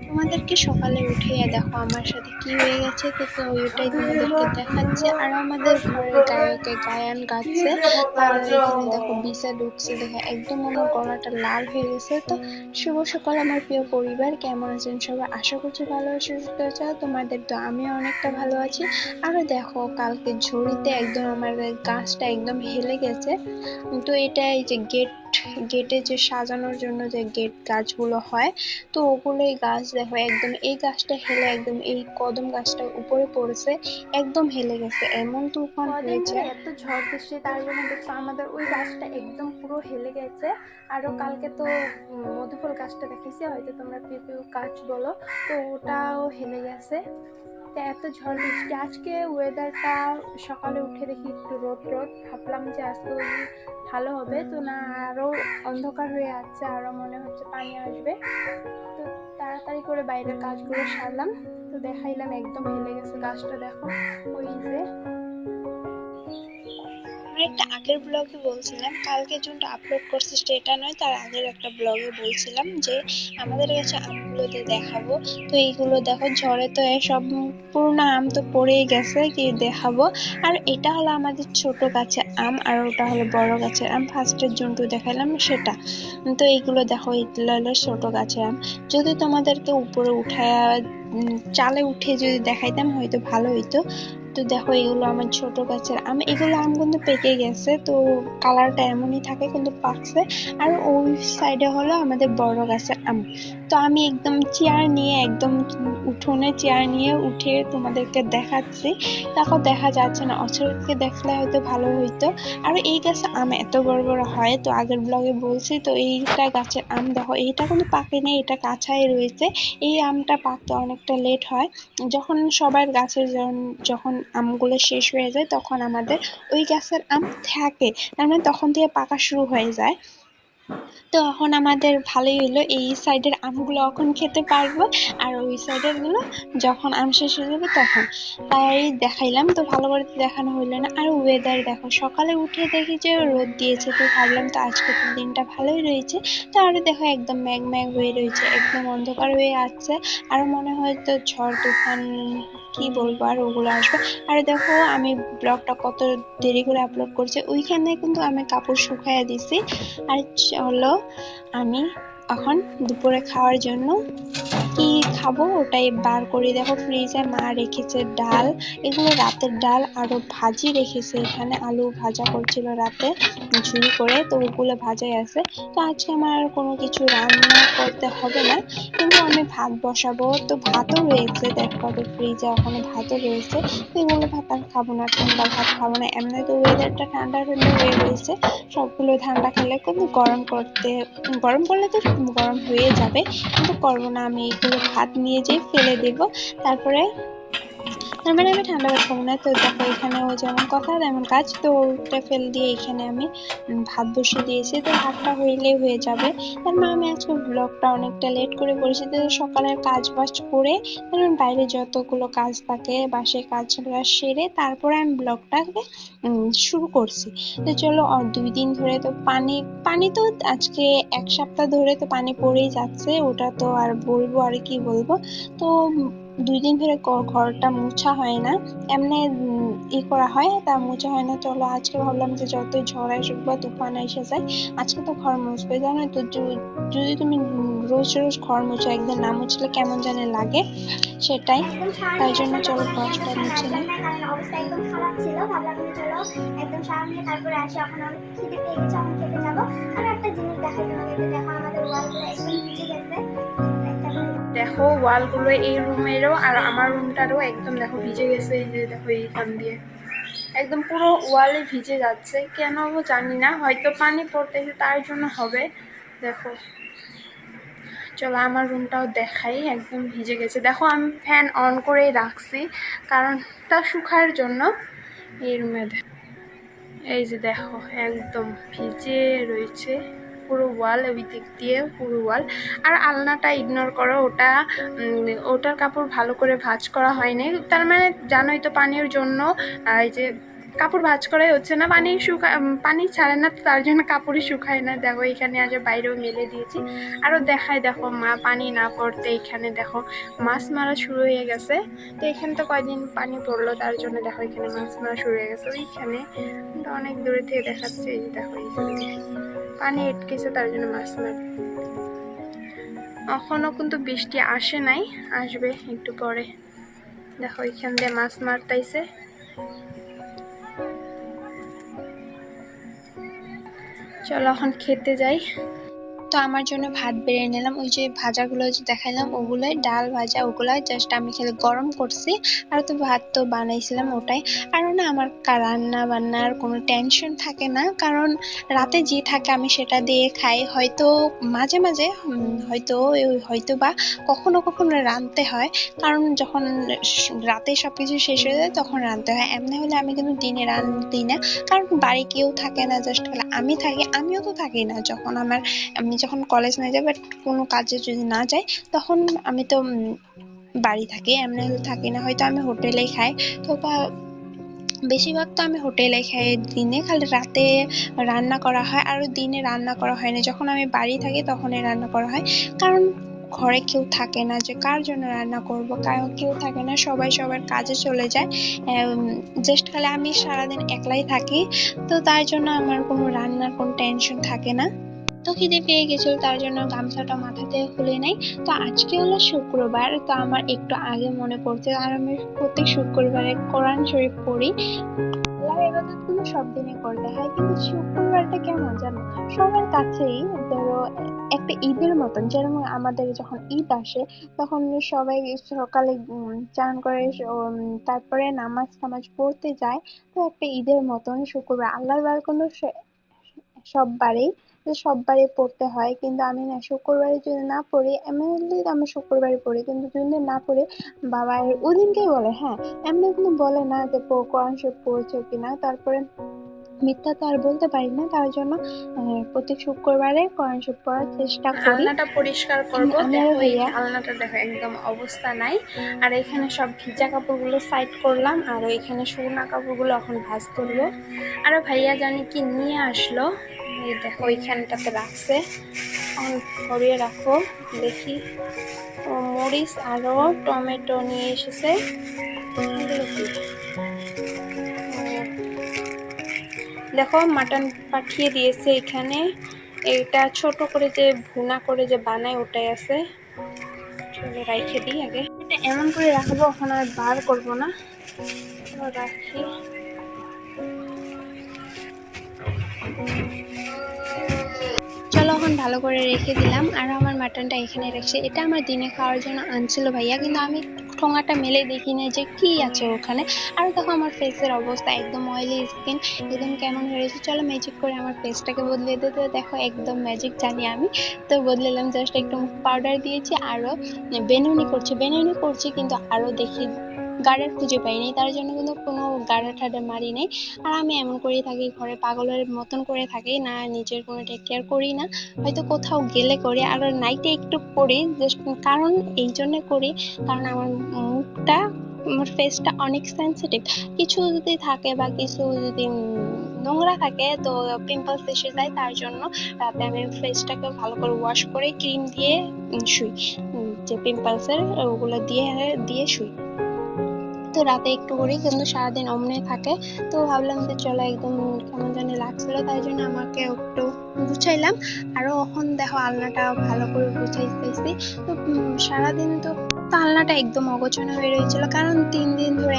তোমাদেরকে সকালে উঠিয়ে দেখো আমার সাথে কি হয়ে গেছে, তো ওইটাই তোমাদেরকে দেখাচ্ছে। আর আমাদের ঘরের গায়কে গায়ান গাচ্ছে। আর এখানে দেখো বিছা ঢুকছে, দেখে একদম আমার গলাটা লাল হয়ে গেছে। তো শুভ সকাল আমার প্রিয় পরিবার, কেমন আছেন সবাই? আশা করছি ভালো আছো, সুস্থ আছো। তোমাদের তো আমিও অনেকটা ভালো আছি। আরো দেখো কালকে ঝড়িতে একদম আমার গাছটা একদম হেলে গেছে। তো এটা এই যে গেটে যে সাজানোর জন্য যে গেট গাছগুলো হয়, তো ওগুলোই গাছ দেখো একদম এই গাছটা হেলে একদম এই কদম গাছটা উপরে পড়েছে, একদম হেলে গেছে, এমন তুফান হয়েছে। এত ঝড় বৃষ্টি, তার জন্য দেখছো আমাদের ওই গাছটা একদম পুরো হেলে গেছে। আরো কালকে তো মধুফুল গাছটা দেখেছি, হয়তো তোমরা পিপিউ গাছ বলো, তো ওটাও হেলে গেছে। তো এত ঝড় বৃষ্টি আজকে, ওয়েদারটা সকালে উঠে দেখি একটু রোদ রোদ, ভাবলাম যে আজকে ভালো হবে, তো না, আরো অন্ধকার হয়ে আছে, আরো মনে হচ্ছে পানি আসবে। তো তাড়াতাড়ি করে বাইরের কাজগুলো সারলাম, তো দেখাইলাম একদম হেলে গেছে গাছটা, দেখো ওই যে। একটা আগের ব্লগে বলছিলাম, কালকে যোনটা আপলোড করছি সেটা নয়, তার আগের একটা ব্লগে বলছিলাম যে আমাদের কাছে আমগুলোতে দেখাবো। তো এইগুলো দেখো ঝড়ে তো সব পুরোনো আম তো পড়েই গেছে, কি দেখাবো। আর এটা হলো আমাদের ছোট গাছের আম, আর ওটা হলো বড় গাছের আম। ফার্স্টের জন্টু দেখাইলাম সেটা। তো এইগুলো দেখো, এগুলো হলো ছোট গাছের আম। যদি তোমাদেরকে উপরে উঠায়া চালে উঠে যদি দেখাইতাম হয়তো ভালো হইতো। তো দেখো এগুলো আমার ছোট গাছের আম, এগুলো আম কিন্তু পেকে গেছে, তো কালারটা এমনই থাকে কিন্তু পাকছে। আর ওই সাইডে হলো আমাদের বড় গাছের আম। তো আমি একদম চেয়ার নিয়ে একদম উঠোনে চেয়ার নিয়ে উঠে তোমাদেরকে দেখাচ্ছি। দেখো দেখা যাচ্ছে না, অচরকে দেখলে হয়তো ভালো হইতো। আর এই গাছে আম এত বড় বড় হয়, তো আগের ব্লগে বলছি। তো এইটা গাছের আম দেখো, এইটা কিন্তু পাকেনি, এটা কাঁচাই রয়েছে। এই আমটা পাকতে অনেকটা লেট হয়। যখন সবার গাছের যখন আমগুলো শেষ হয়ে যায় তখন আমাদের ওই গাছের আম থাকে, তার মানে তখন থেকে পাকা শুরু হয়ে যায়। তো এখন আমাদের ভালোই হইলো, এই সাইডের আমগুলো এখন খেতে পারবো, আর ওই সাইডের গুলো যখন আম শেষ হয়ে যাবে তখন। তাই দেখাইলাম, তো ভালো করে দেখানো হইলো না। আর ওয়েদার দেখো, সকালে উঠে দেখি যে রোদ দিয়েছে, তো ভাবলাম তো আজকে তো দিনটা ভালোই রয়েছে। তাহলে দেখো একদম ম্যাগ ম্যাগ হয়ে রয়েছে, একদম অন্ধকার হয়ে আসছে। আর মনে হয় তো ঝড় তুফান কি বলবো আর ওগুলো আসবে। আর দেখো আমি ব্লগটা কত দেরি করে আপলোড করছি, ওইখানে কিন্তু আমি কাপড় শুকাইয়া দিছি। আর চলো আমি এখন দুপুরে খাওয়ার জন্য কি খাবো ওটাই বার করে। দেখো ফ্রিজে মা রেখেছে ডাল, এগুলো রাতের ডাল, আরো ভাজি রেখেছে, এখানে আলু ভাজা করছিল রাতে ঝুরি করে, তো ওগুলো ভাজাই আছে। তো আজকে আমার আর কোনো কিছু রান্না করতে হবে না, কিন্তু আমি ভাত বসাবো। তো ভাতও রয়েছে দেখো, তো ফ্রিজে এখনো ভাতও রয়েছে। তো এগুলো ভাত আর খাবো না, ঠান্ডা ভাত খাবো না, এমনি তো ওয়েদারটা ঠান্ডা ঠান্ডা হয়ে রয়েছে। সবগুলো ঠান্ডা খেলে কিন্তু গরম করলে তো গরম হয়ে যাবে, কিন্তু করবো না, আমি এগুলো ভাত নিয়ে যেয়ে ফেলে দেব। তারপরে তার মানে আমি ঠান্ডা ভাত খাবো না। তো দেখো এখানেও যেমন কথা তেমন কাজ, তো ওটা ফেল দিয়ে এখানে আমি ভাত বসিয়ে দিয়েছি, তো ভাতটা হইলেই হয়ে যাবে। তার মানে আমি আজকে ব্লগটা অনেকটা লেট করে করেছি, তো সকালের কাজ বাজ করে কারণ বাইরে যতগুলো কাজ থাকে বা সেই কাজগুলো সেরে তারপরে আমি ব্লগটাকে শুরু করছি। তো চলো, 2 দিন ধরে তো পানি পানি তো আজকে 1 সপ্তাহ ধরে তো পানি পড়েই যাচ্ছে, ওটা তো আর বলবো আর কি বলবো। তো 2 দিন ধরে ঘরটা মুছা হয় না, এমনি করা হয়, তা মুছা হয় না। চলো আজকে ভাবলাম যে যতই ঝড় আসুক বা তুফান এসে যায়, আজকে তো ঘর মুছবে। জানো তো, যদি তুমি রোজ রোজ ঘর মুছো, একদিন না মুছলে কেমন জানি লাগে, সেটাই। একদম সারা তাই নিয়ে জন্য আসলাম, চলো তখন আমি এত ঘরটা সারা মুছে একদম নিই। নাই, কারণ অবস্থা একদম খারাপ ছিল। ভাবলাম যে চলো একদম সারা নিয়ে তারপরে আসি, এখন অনেক খিদে পেয়ে গেছে, এখন খেতে যাবো। আর একটা জিনিস দেখাই তোমাদেরকে, দেখো আমাদের ওয়ালগুলো একদম ভিজে গেছে। দেখো ওয়ালগুলো এই রুমেরও আর আমার রুমটারও একদম দেখো ভিজে গেছে, এই যে দেখো এইখান দিয়ে একদম পুরো ওয়ালে ভিজে যাচ্ছে, কেন জানি না, হয়তো পানি পড়তেছে তার জন্য হবে। দেখো চলো আমার রুমটাও দেখাই, একদম ভিজে গেছে। দেখো আমি ফ্যান অন করেই রাখছি কারণ তা শুকার জন্য। এই রুমে এই যে দেখো একদম ভিজে রয়েছে পুরো ওয়াল, ওই দিক দিয়ে পুরো ওয়াল। আর আলনাটা ইগনোর করো, ওটার কাপড় ভালো করে ভাঁজ করা হয়নি, তার মানে জানোই তো পানির জন্য এই যে কাপড় ভাঁজ করাই হচ্ছে না, পানি ছাড়ে না, তো তার জন্য কাপড়ই শুকায় না। দেখো এখানে আজ বাইরেও মেলে দিয়েছি। আরও দেখায়, দেখো মা পানি না পড়তে এখানে দেখো মাছ মারা শুরু হয়ে গেছে। তো এখানে তো কয়দিন পানি পড়লো, তার জন্য দেখো এখানে মাছ মারা শুরু হয়ে গেছে। ওইখানে অনেক দূরে থেকে দেখাচ্ছে, এই যে দেখো এইখানে পানি আটকেছে, তার জন্য মাছ মার। এখনো কিন্তু বৃষ্টি আসে নাই, আসবে একটু পরে। দেখো এখান দিয়ে মাছ মারতাইছে। চলো এখন খেতে যাই। তো আমার জন্য ভাত বেড়ে নিলাম, ওই যে ভাজাগুলো যে দেখাইলাম ওগুলোই, ডাল ভাজা ওগুলাই জাস্ট আমি খেলে গরম করছি। আর তো ভাত তো বানাইছিলাম ওটাই। আর না আমার রান্না বান্নার কোনো টেনশন থাকে না, কারণ রাতে যে থাকে আমি সেটা দিয়ে খাই। হয়তো মাঝে মাঝে হয়তো বা কখনো কখনো রাঁধতে হয়, কারণ যখন রাতে সবকিছু শেষ হয়ে যায় তখন রাঁধতে হয়। এমনি হলে আমি কিন্তু দিনে রাঁধি না, কারণ বাড়ি কেউ থাকে না, জাস্ট আমি থাকি। আমিও তো থাকি না যখন আমি যখন কলেজ না যাই বা কোনো কাজে যদি না যাই, তখন আমি তো বাড়ি থাকি, এমনি হলে থাকি না। হয়তো আমি হোটেলেই খাই, তো বেশিরভাগ তো আমি হোটেলে খাই। দিনে খালি রাতে রান্না করা হয়, আর দিনে রান্না করা হয় না। যখন আমি বাড়ি থাকি তখনই রান্না করা হয়, কারণ ঘরে কেউ থাকে না, যে কার জন্য রান্না করব, কেউ থাকে না, সবাই সবার কাজে চলে যায়। জাস্ট খালি আমি সারাদিন একলাই থাকি, তো তার জন্য আমার কোনো রান্নার কোনো টেনশন থাকে না। তো খিদে পেয়ে গেছিল, তার জন্য গামছাটা মাথা থেকে খুলে নেই। তো আজকে হলো শুক্রবার, তো আমার একটু আগে মনে পড়ছে, আর আমি প্রত্যেক শুক্রবারে কোরআন শরীফ পড়ি। আল্লাহর ইবাদত গুলো সব দিনে করতে হয়, কিন্তু শুক্রবারটা কেমন জানো, সবার কাছেই ধরো একটা ঈদের মতন। যেরকম আমাদের যখন ঈদ আসে তখন সবাই সকালে চান করে তারপরে নামাজ টামাজ পড়তে যায়। তো একটা ঈদের মতন শুক্রবার, আল্লাহর বার কোনো সব বারেই পড়তে হয়, কিন্তু আমি না শুক্রবারে যদি না পড়ি, এমনি আমি শুক্রবারে পড়ি, কিন্তু যদি না পড়ি বাবা ওদিনকেই বলে, হ্যাঁ এমনি কিন্তু বলে না যে কোরআন শরীফ পড়েছো কিনা। তারপরে মিথ্যা তো আর বলতে পারি না, তার জন্য প্রতি শুক্রবারে কোরআন শরীফ পড়ার চেষ্টা করি। আলনাটা পরিষ্কার করব। দেখো এই আলনাটা দেখো একদম অবস্থা নাই। আর এখানে সব ভিজা কাপড়গুলো সাইড করলাম, আর এখানে শুকনা কাপড়গুলো এখন ভাঁজ করবো। আর ভাইয়া জানি কি নিয়ে আসলো, এই দেখো ওইখানটাতে রাখছে, ধরিয়ে রাখো দেখি। মরিচ আরো টমেটো নিয়ে এসেছে। দেখো মাটন পাঠিয়ে দিয়েছে এখানে, এটা ছোট করে যে ভুনা করে যে বানায় ওটাই আছে। চলো রাখে দিই আগে, এটা এমন করে রাখবো, ওখানে আর বার করবো না, রাখি। চলো এখন ভালো করে রেখে দিলাম। আর আমার মাটনটা এখানে রেখেছে, এটা আমার দিনে খাওয়ার জন্য আনছিল ভাইয়া, কিন্তু আমি ঠোঙাটা মেলে দেখি না যে কি আছে ওখানে। আর দেখো আমার ফেসের অবস্থা একদম অয়েলি স্কিন, একদম কেমন হয়েছে। চলো ম্যাজিক করে আমার ফেসটাকে বদলে দিতে, দেখো একদম ম্যাজিক জানি আমি, তো বদলালাম। জাস্ট একটু পাউডার দিয়েছি, আরো বেনুনি করছি, কিন্তু আরো দেখি গার্ডার খুঁজে পাইনি, তার জন্য কিন্তু কোনো গার্ডার ঠাডার মারি নাই। আর আমি এমন করেই থাকি, ঘরে পাগলের মতন করে থাকি না, নিজের কোনো টেক কেয়ার করি না। হয়তো কোথাও গেলে করি, আর নাইটে একটু করি, জাস্ট কারণ এই জন্য করি, কারণ আমার মুখটা, আমার ফেসটা অনেক সেন্সিটিভ। কিছু যদি থাকে বা কিছু যদি নোংরা থাকে তো পিম্পলস এসে যায়, তার জন্য রাতে আমি ফেসটাকে ভালো করে ওয়াশ করে ক্রিম দিয়ে শুই, যে পিম্পলসের ওগুলো দিয়ে দিয়ে শুই। তো রাতে একটু করি, কিন্তু সারাদিন অমনে থাকে। তো ভাবলাম যে চলো, একদম কেমন জানি লাগছিল, তাই জন্য আমাকে একটু গুছাইলাম। আরো এখন দেখো আলনাটা ভালো করে গুছাইতেছি। তো সারাদিন তো আলনাটা একদম অগোছালো হয়ে রয়েছিল, কারণ 3 দিন ধরে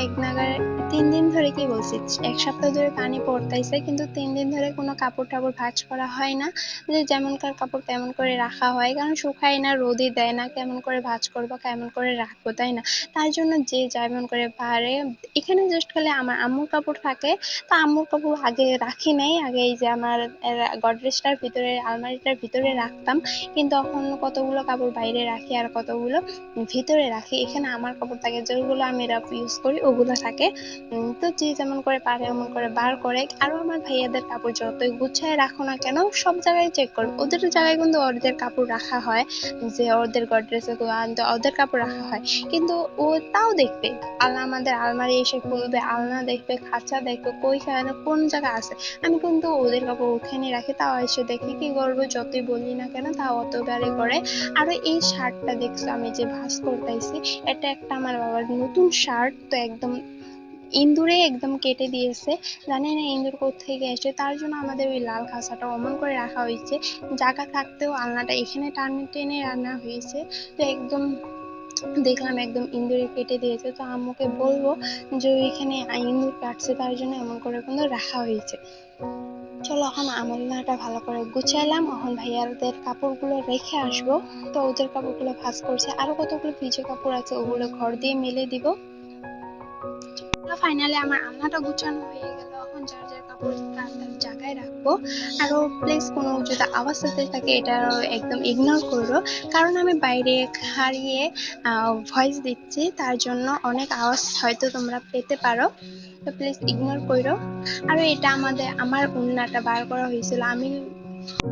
3 দিন ধরে কি বলছি, 1 সপ্তাহ ধরে পানি পড়তাইছে, কিন্তু 3 দিন ধরে কোনো কাপড় টাপড় ভাঁজ করা হয় না। যে যেমনকার কাপড় তেমন করে রাখা হয়, কারণ শুকায় না, রোদে দেয় না, কেমন করে ভাঁজ করবো, কেমন করে রাখবো, তাই না? তার জন্য যে যেমন করে পারে। এখানে জাস্ট খালি আমার আম্মুর কাপড় থাকে, তো আম্মুর কাপড় আগে রাখি নাই, আগে এই যে আমার গডরেজটার ভিতরে, আলমারিটার ভিতরে রাখতাম, কিন্তু এখন কতগুলো কাপড় বাইরে রাখি আর কতগুলো ভিতরে ভিতরে রাখি, এখানে আমার কাপড় থাকে যেগুলো আমি রাফ ইউজ করি ওগুলো থাকে। তো যে যেমন করে পারে এমন করে বার করে। আরো আমার ভাইয়াদের কাপড় যতই গুছায় রাখো না কেন সব জায়গায় চেক করে, ওদের জায়গায় কিন্তু ওদের কাপড় রাখা হয়, যে ওদের গডরেজে ওদের কাপড় রাখা হয়, কিন্তু ও তাও দেখবে। আমাদের আলমারি এসে খুলবে, আলনা দেখবে, খাঁচা দেখবে, কইখানে কোন জায়গা আছে। আমি কিন্তু ওদের কাপড় ওখানে রাখি, তাও এসে দেখে কি করবো, যতই বলি না কেন তাও অতবারই করে। আরো এই শার্টটা দেখছো আমি যে ভাঁজ করতেছি, এটা একটা আমার বাবার নতুন শার্ট, তো একদম ইন্দুরে একদম কেটে দিয়েছে, জানি না ইন্দুর কোত্থেকে এসে, তার জন্য আমাদের ওই লাল খাঁচাটা অমন করে রাখা হয়েছে, জায়গা থাকতেও আলনাটা এখানে টানে টেনে রান্না হয়েছে। তো একদম দেখলাম একদম ইন্দুরে কেটে দিয়েছে, তো আম্মুকে বলবো যে ওইখানে ইন্দুর কাটছে তার জন্য এমন করে কিন্তু রাখা হয়েছে। চলো এখন আমলনাটা ভালো করে গুছাইলাম, এখন ভাইয়াদের কাপড়গুলো রেখে আসবো। তো ওদের কাপড়গুলো ভাঁজ করছে, আরো কতগুলো ভিজে কাপড় আছে ওগুলো ঘর দিয়ে মেলে দিব। ফাইনালি আমার আলনাটা গুছানো হয়ে গেল, এখন যার যার কাপড় তার তার জায়গায় রাখবো। আরো প্লিজ কোনো যদি আওয়াজ আসতে থাকে এটা একদম ইগনোর করো, কারণ আমি বাইরে হারিয়ে ভয়েস দিচ্ছি, তার জন্য অনেক আওয়াজ হয়তো তোমরা পেতে পারো, তো প্লিজ ইগনোর করো। আর এটা আমার উন্নাটা বার করা হয়েছিল, আমি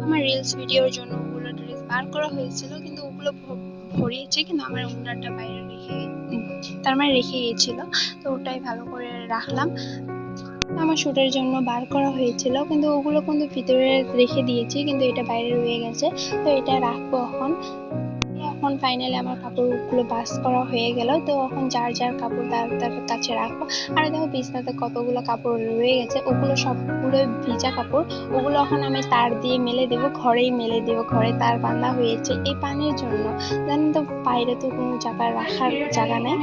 আমার রিলস ভিডিওর জন্য ওগুলো ড্রেস বার করা হয়েছিল, কিন্তু ওগুলো ভরিয়েছে, কিন্তু আমার উন্নাটা বাইরে তার মানে রেখে গিয়েছিল, তো ওটাই ভালো করে রাখলাম। আমার শুটের জন্য বার করা হয়েছিল, কিন্তু ওগুলো কিন্তু ভিতরে রেখে দিয়েছি, কিন্তু এটা বাইরে রয়ে গেছে, তো এটা রাখবো এখন। এখন ফাইনালি আমার কাপড়গুলো ভাঁজ করা হয়ে গেল, তো এখন যার যার কাপড় তার তার কাছে রাখবো। আর দেখো বিছনাতে কতগুলো কাপড় রয়ে গেছে, ওগুলো সবগুলো ভিজা কাপড়, ওগুলো এখন আমি তার দিয়ে মেলে দেব, ঘরেই মেলে দেব, ঘরে তার বাঁধা হয়েছে এই পানির জন্য, জানেন তো বাইরে তো কোনো জায়গা রাখার জায়গা নেই।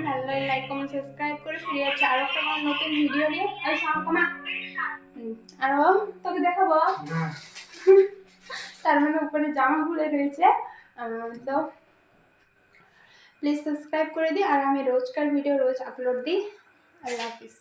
ভালো লাগে লাইক কমেন্ট সাবস্ক্রাইব করে ফিরে যাচ্ছে আরো একটা নতুন ভিডিও নিয়ে। আর সামনে আরো তোকে দেখাবো, তার মানে উপরে জামা খুলে রয়েছে। তো প্লিজ সাবস্ক্রাইব করে দিই, আর আমি রোজকার ভিডিও রোজ আপলোড দিই। আল্লাহ হাফিজ।